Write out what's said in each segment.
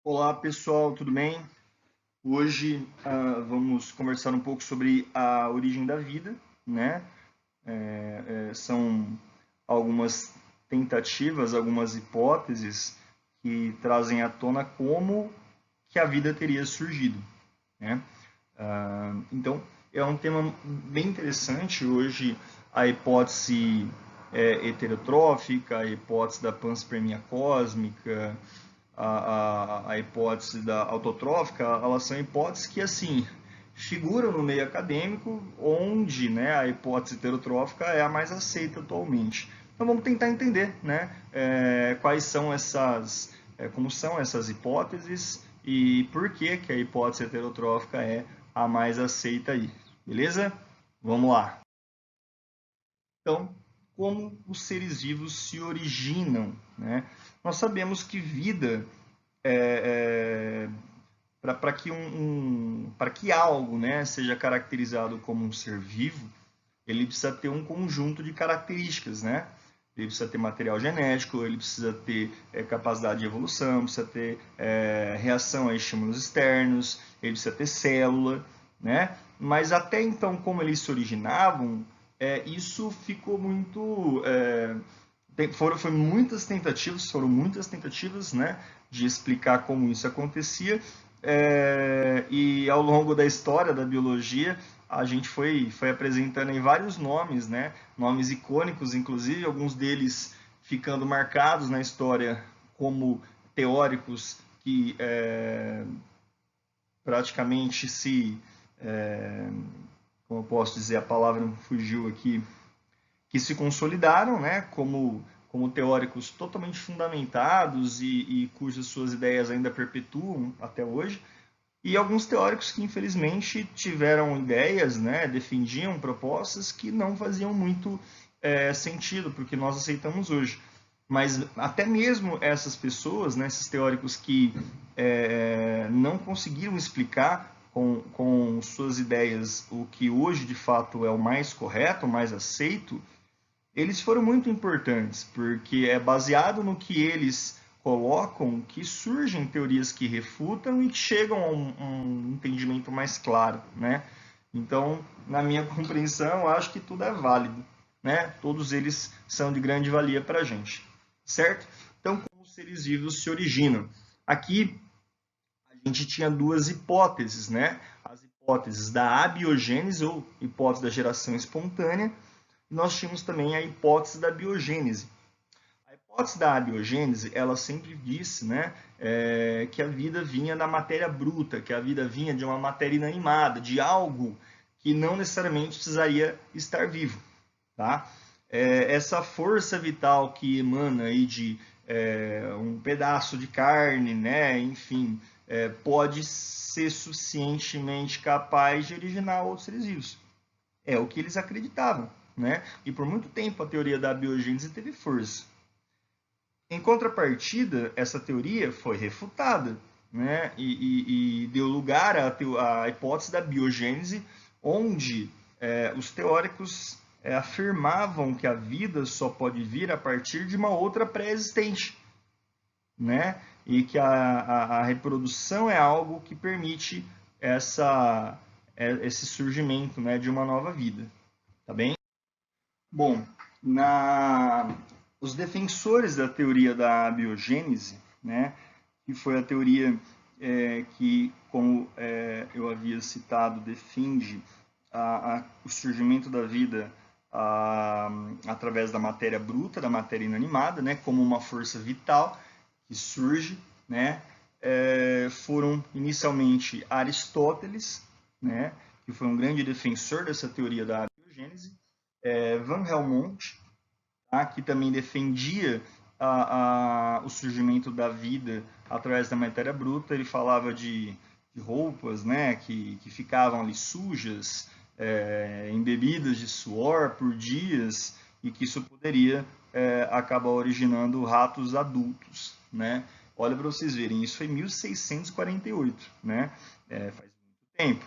Olá pessoal, tudo bem? Hoje vamos conversar um pouco sobre a origem da vida, né? São algumas tentativas, algumas hipóteses que trazem à tona como que a vida teria surgido, né? Então, é um tema bem interessante. Hoje, a hipótese heterotrófica, a hipótese da panspermia cósmica, a hipótese da autotrófica, elas são hipóteses que, assim, figuram no meio acadêmico, onde, né, a hipótese heterotrófica é a mais aceita atualmente. Então vamos tentar entender, né, quais são como são essas hipóteses e por que que a hipótese heterotrófica é a mais aceita aí, beleza? Vamos lá. Então, como os seres vivos se originam, né? Nós sabemos que vida para que algo, né, seja caracterizado como um ser vivo, ele precisa ter um conjunto de características, né? Ele precisa ter material genético, ele precisa ter capacidade de evolução, precisa ter reação a estímulos externos, ele precisa ter célula, né? Mas até então, como eles se originavam, isso ficou muito foram muitas tentativas, né, de explicar como isso acontecia, e ao longo da história da biologia a gente foi apresentando em vários nomes, né, nomes icônicos, inclusive alguns deles ficando marcados na história como teóricos que praticamente como eu posso dizer, a palavra fugiu aqui, que se consolidaram, né, como teóricos totalmente fundamentados e cujas suas ideias ainda perpetuam até hoje, e alguns teóricos que infelizmente tiveram ideias, né, defendiam propostas que não faziam muito sentido para o que nós aceitamos hoje. Mas até mesmo essas pessoas, né, esses teóricos que não conseguiram explicar com suas ideias o que hoje de fato é o mais correto, o mais aceito, eles foram muito importantes, porque é baseado no que eles colocam que surgem teorias que refutam e que chegam a um entendimento mais claro, né? Então, na minha compreensão, acho que tudo é válido, né? Todos eles são de grande valia para a gente, certo? Então, como os seres vivos se originam? Aqui a gente tinha duas hipóteses, né? As hipóteses da abiogênese ou hipótese da geração espontânea. Nós tínhamos também a hipótese da biogênese. A hipótese da abiogênese, ela sempre disse, né, que a vida vinha da matéria bruta, que a vida vinha de uma matéria inanimada, de algo que não necessariamente precisaria estar vivo, tá? Essa força vital que emana aí de um pedaço de carne, né, enfim, pode ser suficientemente capaz de originar outros seres vivos. É o que eles acreditavam, né? E por muito tempo a teoria da biogênese teve força. Em contrapartida, essa teoria foi refutada, né? E deu lugar à hipótese da biogênese, onde os teóricos afirmavam que a vida só pode vir a partir de uma outra pré-existente, né? E que a reprodução é algo que permite esse surgimento, né, de uma nova vida, tá bem? Bom, os defensores da teoria da biogênese, né, que foi a teoria que, como eu havia citado, defende o surgimento da vida através da matéria bruta, da matéria inanimada, né, como uma força vital que surge, né, foram inicialmente Aristóteles, né, que foi um grande defensor dessa teoria da biogênese, Van Helmont, tá, que também defendia o surgimento da vida através da matéria bruta. Ele falava de roupas, né, que ficavam ali sujas, embebidas de suor por dias, e que isso poderia acabar originando ratos adultos, né? Olha para vocês verem, isso foi em 1648, né? Faz muito tempo.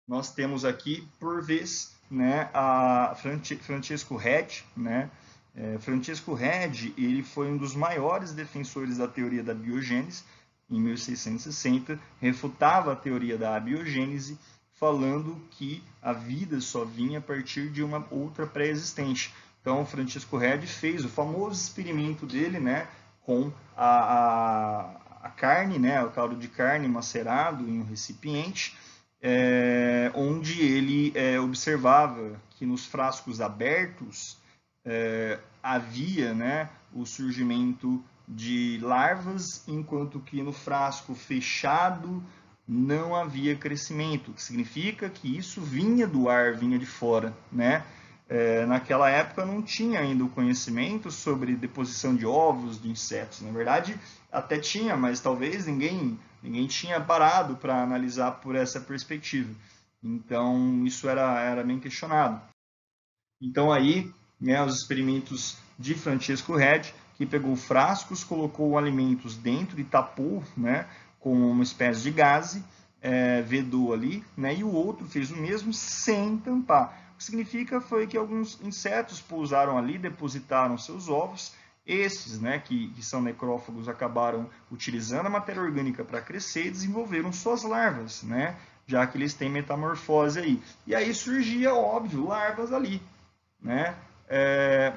Nós temos aqui, por vez, né, a Francesco Redi, né? Francesco Redi, ele foi um dos maiores defensores da teoria da biogênese, em 1660, refutava a teoria da abiogênese, falando que a vida só vinha a partir de uma outra pré-existente. Então, Francisco Redi fez o famoso experimento dele, né, com a carne, né, o caldo de carne macerado em um recipiente, onde ele observava que nos frascos abertos havia, né, o surgimento de larvas, enquanto que no frasco fechado não havia crescimento, que significa que isso vinha do ar, vinha de fora, né? Naquela época não tinha ainda o conhecimento sobre deposição de ovos de insetos. Na verdade, até tinha, mas talvez ninguém tinha parado para analisar por essa perspectiva. Então, isso era bem questionado. Então, aí, né, os experimentos de Francisco Redi, que pegou frascos, colocou alimentos dentro e tapou, né, com uma espécie de gaze, vedou ali, né, e o outro fez o mesmo sem tampar. O que significa foi que alguns insetos pousaram ali, depositaram seus ovos. Esses, né, que são necrófagos, acabaram utilizando a matéria orgânica para crescer e desenvolveram suas larvas, né, já que eles têm metamorfose aí. E aí surgia, óbvio, larvas ali, né?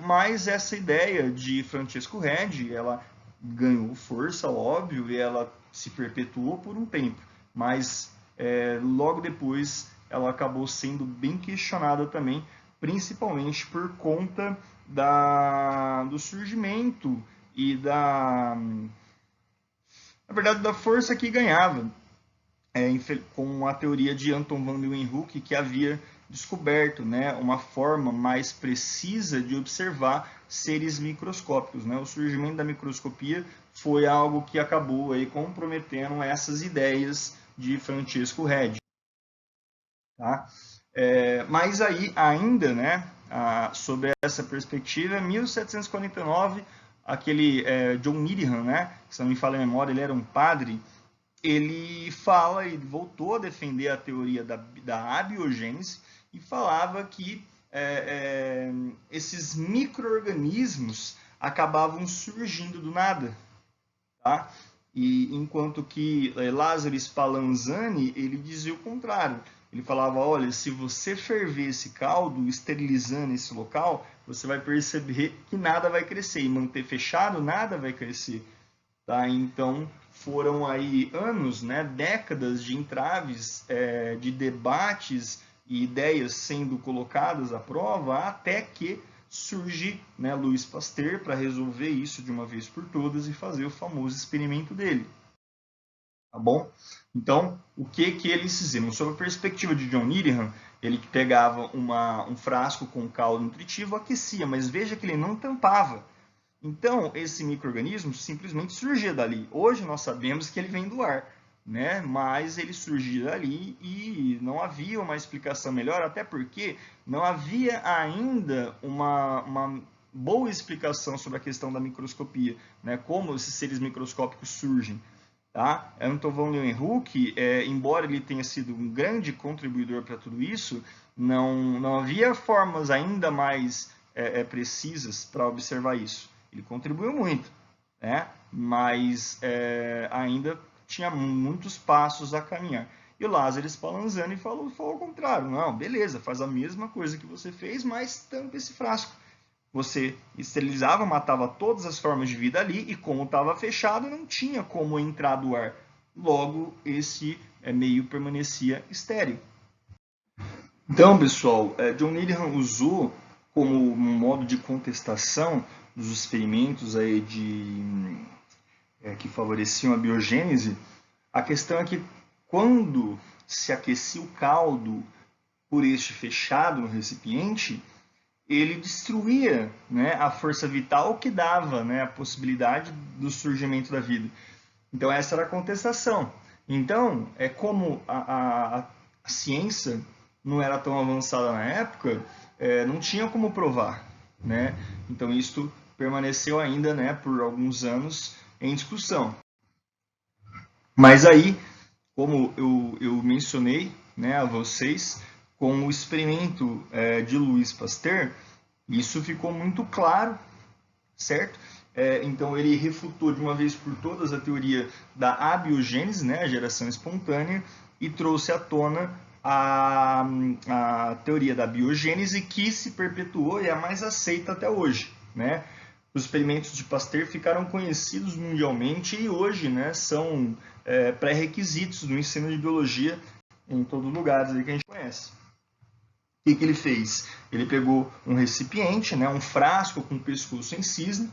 Mas essa ideia de Francisco Redi, ela ganhou força, óbvio, e ela se perpetuou por um tempo, mas logo depois ela acabou sendo bem questionada também, principalmente por conta do surgimento e na verdade, da força que ganhava com a teoria de Anton van Leeuwenhoek, que havia descoberto, né, uma forma mais precisa de observar seres microscópicos, né? O surgimento da microscopia foi algo que acabou aí comprometendo essas ideias de Francisco Redi. Tá? Mas aí ainda, né, sobre essa perspectiva, 1749, aquele John Needham, né, se não me falha a memória, ele era um padre, ele fala e voltou a defender a teoria da abiogênese e falava que esses micro-organismos acabavam surgindo do nada. Tá? E enquanto que Lázaro Spallanzani, ele dizia o contrário. Ele falava, olha, se você ferver esse caldo, esterilizando esse local, você vai perceber que nada vai crescer. E manter fechado, nada vai crescer. Tá? Então, foram aí anos, né, décadas de entraves, de debates e ideias sendo colocadas à prova, até que surge, né, Louis Pasteur para resolver isso de uma vez por todas e fazer o famoso experimento dele. Tá bom? Então, o que eles fizeram? Sob a perspectiva de John Needham, ele pegava um frasco com caldo nutritivo, aquecia, mas veja que ele não tampava. Então, esse micro-organismo simplesmente surgia dali. Hoje nós sabemos que ele vem do ar, né? Mas ele surgia dali e não havia uma explicação melhor, até porque não havia ainda uma boa explicação sobre a questão da microscopia, né? Como esses seres microscópicos surgem. Tá? Anton van Leeuwenhoek, embora ele tenha sido um grande contribuidor para tudo isso, não havia formas ainda mais precisas para observar isso. Ele contribuiu muito, né? Mas ainda tinha muitos passos a caminhar. E o Lázaro Spallanzani falou ao contrário. Não, beleza, faz a mesma coisa que você fez, mas tampa esse frasco. Você esterilizava, matava todas as formas de vida ali, e como estava fechado, não tinha como entrar do ar. Logo, esse meio permanecia estéril. Então, pessoal, John Needham usou como um modo de contestação dos experimentos aí que favoreciam a biogênese, a questão é que quando se aquecia o caldo por este fechado no recipiente, ele destruía, né, a força vital que dava, né, a possibilidade do surgimento da vida. Então essa era a contestação. Então, como a ciência não era tão avançada na época, não tinha como provar, né? Então isso permaneceu ainda, né, por alguns anos em discussão. Mas aí, como eu mencionei, né, a vocês, com o experimento de Louis Pasteur, isso ficou muito claro, certo? Então ele refutou de uma vez por todas a teoria da abiogênese, né, a geração espontânea, e trouxe à tona a teoria da biogênese, que se perpetuou e é a mais aceita até hoje, né? Os experimentos de Pasteur ficaram conhecidos mundialmente e hoje, né, são pré-requisitos no ensino de biologia em todos os lugares que a gente conhece. O que ele fez? Ele pegou um recipiente, né, um frasco com pescoço em cisne,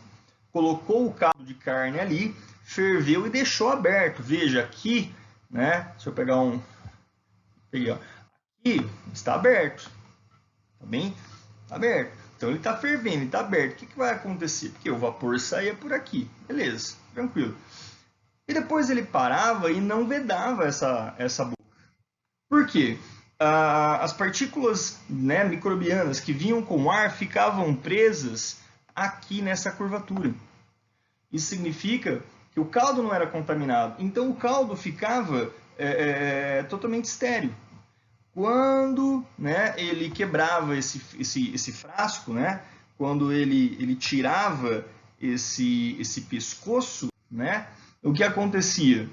colocou o caldo de carne ali, ferveu e deixou aberto. Veja aqui, né, se eu pegar Peguei, ó, aqui está aberto, tá bem? Está aberto. Então ele está fervendo, ele está aberto. O que vai acontecer? Porque o vapor saía por aqui. Beleza, tranquilo. E depois ele parava e não vedava essa boca. Por quê? As partículas, né, microbianas que vinham com o ar ficavam presas aqui nessa curvatura. Isso significa que o caldo não era contaminado. Então o caldo ficava totalmente estéril. Quando, né, ele quebrava esse frasco, né, quando ele tirava esse pescoço, né, o que acontecia?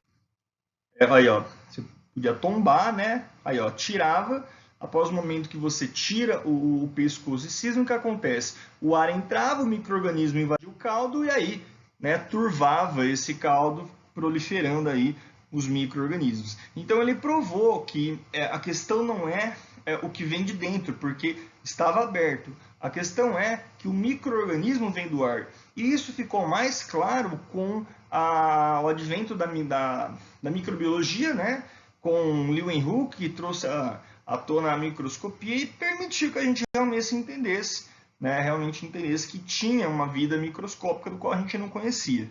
Aí, ó, você podia tombar, né? Aí, ó, tirava. Após o momento que você tira o pescoço e cisne, o que acontece? O ar entrava, o micro-organismo invadia o caldo e aí, né, turvava esse caldo, proliferando aí os micro-organismos. Então ele provou que a questão não é o que vem de dentro, porque estava aberto. A questão é que o micro-organismo vem do ar. E isso ficou mais claro com o advento da microbiologia, né? Com Leeuwenhoek, que trouxe à tona a microscopia e permitiu que a gente realmente entendesse, né? Realmente entendesse que tinha uma vida microscópica do qual a gente não conhecia.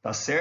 Tá certo?